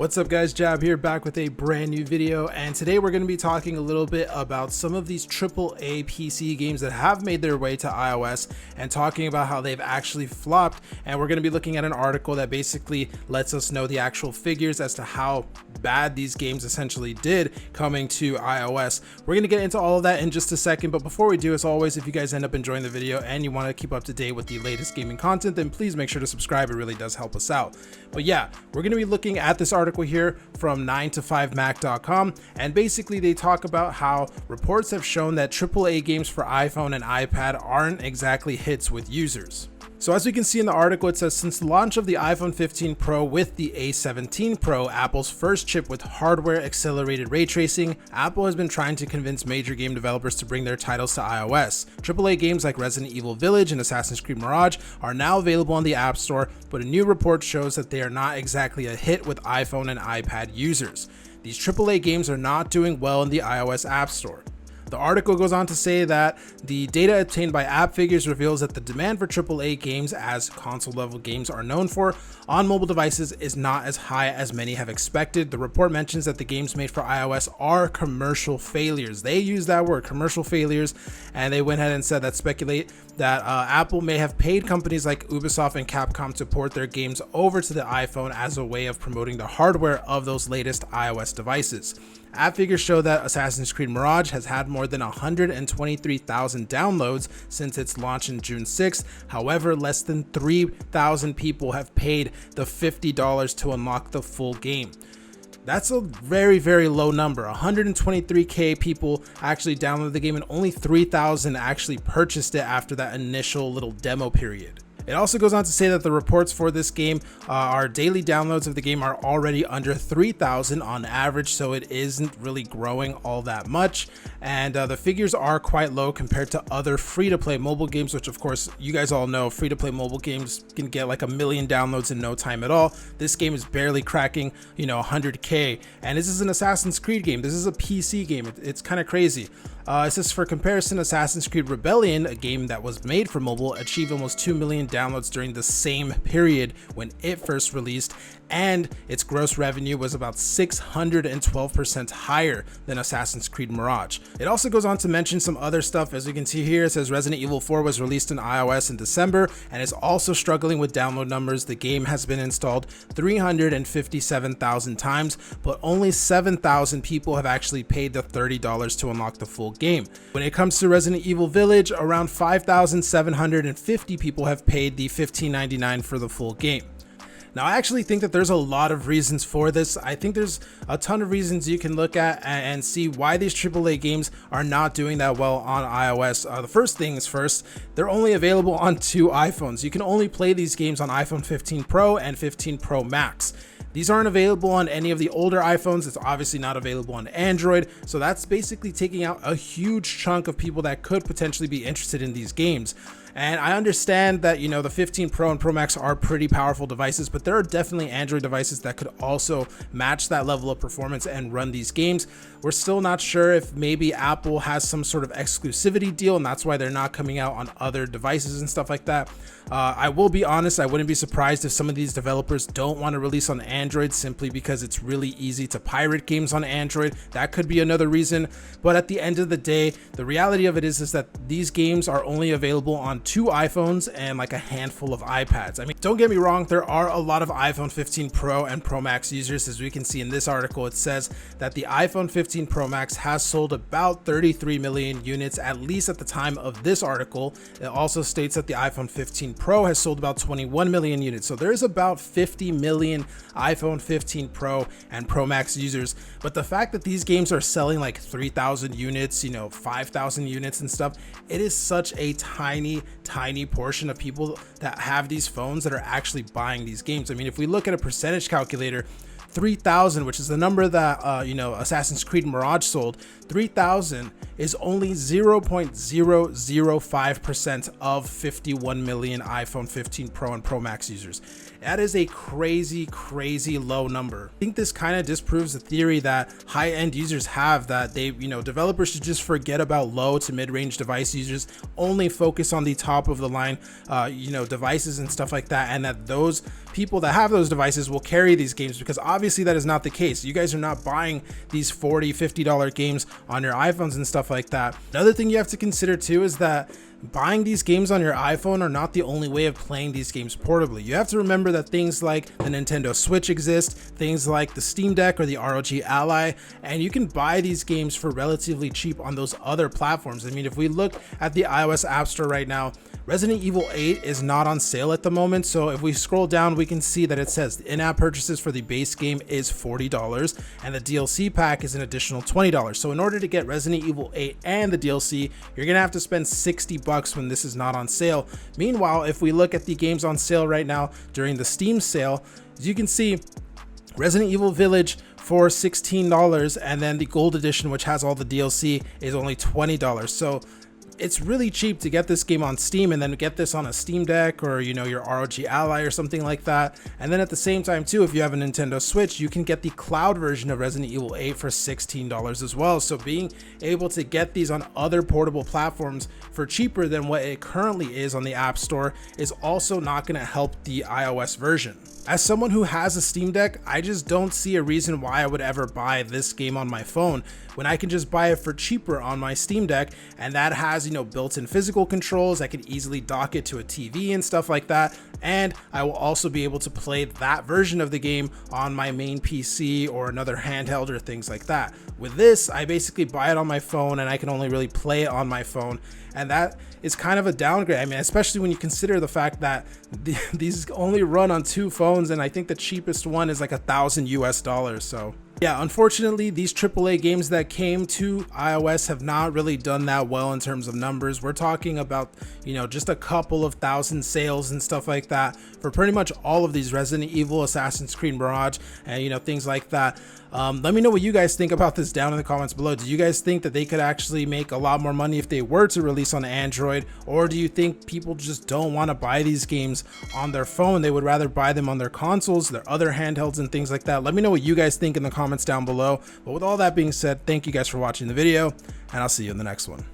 What's up guys, Jab here, back with a brand new video, and today we're going to be talking a little bit about some of these AAA PC games that have made their way to iOS and talking about how they've actually flopped. And we're going to be looking at an article that basically lets us know the actual figures as to how bad these games essentially did coming to iOS. We're going to get into all of that in just a second, but before we do, as always, if you guys end up enjoying the video and you want to keep up to date with the latest gaming content, then please make sure to subscribe. It really does help us out. But yeah, we're going to be looking at this article here from 9to5mac.com, and basically they talk about how reports have shown that AAA games for iPhone and iPad aren't exactly hits with users. So as we can see in the article, it says since the launch of the iPhone 15 Pro with the A17 Pro, Apple's first chip with hardware accelerated ray tracing, Apple has been trying to convince major game developers to bring their titles to iOS. AAA games like Resident Evil Village and Assassin's Creed Mirage are now available on the App Store, but a new report shows that they are not exactly a hit with iPhone and iPad users. These AAA games are not doing well in the iOS App Store. The article goes on to say that the data obtained by App Figures reveals that the demand for AAA games, as console-level games are known for, on mobile devices is not as high as many have expected. The report mentions that the games made for iOS are commercial failures. They use that word, commercial failures, and they went ahead and said that speculate that Apple may have paid companies like Ubisoft and Capcom to port their games over to the iPhone as a way of promoting the hardware of those latest iOS devices. App figures show that Assassin's Creed Mirage has had more than 123,000 downloads since its launch in June 6th. However, less than 3,000 people have paid the $50 to unlock the full game. That's a very, very low number. 123k people actually downloaded the game and only 3,000 actually purchased it after that initial little demo period. It also goes on to say that the reports for this game our daily downloads of the game are already under 3,000 on average, so it isn't really growing all that much, and the figures are quite low compared to other free-to-play mobile games, which of course you guys all know free-to-play mobile games can get like 1 million downloads in no time at all. This game is barely cracking 100k, and this is an Assassin's Creed game. This is a PC game. It's kind of crazy. It says for comparison, Assassin's Creed Rebellion, a game that was made for mobile, achieved almost 2 million downloads during the same period when it first released, and its gross revenue was about 612% higher than Assassin's Creed Mirage. It also goes on to mention some other stuff. As you can see here, it says Resident Evil 4 was released in iOS in December and is also struggling with download numbers. The game has been installed 357,000 times, but only 7,000 people have actually paid the $30 to unlock the full game. When it comes to Resident Evil Village, around 5,750 people have paid the $15.99 for the full game. Now, I actually think that there's a lot of reasons for this. I think there's a ton of reasons you can look at and see why these AAA games are not doing that well on iOS. The first thing is first, they're only available on 2 iPhones. You can only play these games on iPhone 15 Pro and 15 Pro Max. These aren't available on any of the older iPhones. It's obviously not available on Android. So that's basically taking out a huge chunk of people that could potentially be interested in these games. And I understand that, the 15 Pro and Pro Max are pretty powerful devices, but there are definitely Android devices that could also match that level of performance and run these games. We're still not sure if maybe Apple has some sort of exclusivity deal, and that's why they're not coming out on other devices and stuff like that. I will be honest, I wouldn't be surprised if some of these developers don't want to release on Android simply because it's really easy to pirate games on Android. That could be another reason. But at the end of the day, the reality of it is that these games are only available on 2 iPhones and like a handful of iPads. I mean, don't get me wrong, there are a lot of iPhone 15 Pro and Pro Max users. As we can see in this article, it says that the iPhone 15 Pro Max has sold about 33 million units, at least at the time of this article. It also states that the iPhone 15 Pro has sold about 21 million units. So there's about 50 million iPhone 15 Pro and Pro Max users. But the fact that these games are selling like 3,000 units, 5,000 units and stuff, it is such a tiny portion of people that have these phones that are actually buying these games. I mean, if we look at a percentage calculator, 3,000, which is the number that Assassin's Creed Mirage sold, 3,000 is only 0.005% of 51 million iPhone 15 Pro and Pro Max users. That is a crazy low number. I think this kind of disproves the theory that high-end users have, that developers should just forget about low to mid-range device users, only focus on the top of the line devices and stuff like that, and that those people that have those devices will carry these games, because obviously that is not the case. You guys are not buying these $40, $50 games on your iPhones and stuff like that. Another thing you have to consider too is that buying these games on your iPhone are not the only way of playing these games portably. You have to remember that things like the Nintendo Switch exist, things like the Steam Deck or the ROG Ally, and you can buy these games for relatively cheap on those other platforms. I mean, if we look at the iOS App Store right now, Resident Evil 8 is not on sale at the moment, so if we scroll down, we can see that it says the in-app purchases for the base game is $40 and the DLC pack is an additional $20. So in order to get Resident Evil 8 and the DLC, you're gonna have to spend $60 when this is not on sale. Meanwhile, if we look at the games on sale right now during the Steam sale, as you can see, Resident Evil Village for $16, and then the Gold Edition, which has all the DLC, is only $20. So it's really cheap to get this game on Steam and then get this on a Steam Deck or, you know, your ROG Ally or something like that. And then at the same time too, if you have a Nintendo Switch, you can get the cloud version of Resident Evil 8 for $16 as well. So being able to get these on other portable platforms for cheaper than what it currently is on the App Store is also not going to help the iOS version. As someone who has a Steam Deck, I just don't see a reason why I would ever buy this game on my phone when I can just buy it for cheaper on my Steam Deck, and that has, you know, built-in physical controls. I can easily dock it to a TV and stuff like that, and I will also be able to play that version of the game on my main PC or another handheld or things like that. With this, I basically buy it on my phone and I can only really play it on my phone, and that is kind of a downgrade. I mean, especially when you consider the fact that these only run on 2 phones, and I think the cheapest one is like $1,000 US. So yeah, unfortunately, these AAA games that came to iOS have not really done that well in terms of numbers. We're talking about, you know, just a couple of thousand sales and stuff like that for pretty much all of these Resident Evil, Assassin's Creed Mirage, and, you know, things like that. Let me know what you guys think about this down in the comments below. Do you guys think that they could actually make a lot more money if they were to release on Android, or do you think people just don't want to buy these games on their phone? They would rather buy them on their consoles, their other handhelds and things like that. Let me know what you guys think in the comments down below. But with all that being said, thank you guys for watching the video, and I'll see you in the next one.